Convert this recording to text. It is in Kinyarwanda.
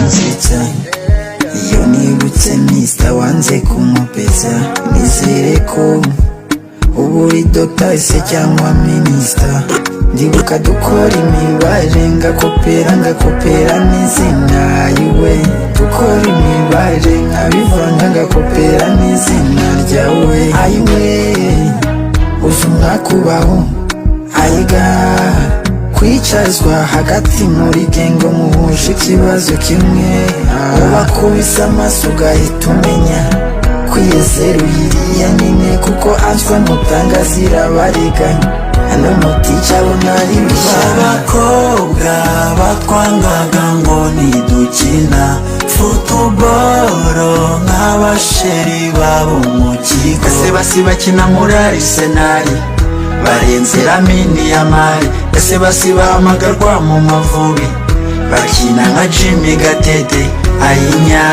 nzita iyo nibutse Mr wanze kumupeza nizere ko ubu uri Dr se cyangwa Minister ndibuka dukora imibare ngakopera n'izina yiwe dukora imibare nkabivanga ngakopera n'izina ryawe ayiwe uzi umwakubaho ayiga kwicazwa hagati muri gengo muhuje ikibazo kimwe ubakubise amaso ugahita umenya kwiyezera uyiriya nyine kuko answa mutanga zirabariganya hano mutica bonari abakobwa batwangaga ngo nidukina futuboro nk'abasheri babo mu kigo ese basi bakina muri Arsenal barenze Lamine Yamal ese basi bahamagarwa mu Mavubi bakina nka Jimmy Gatete ayinya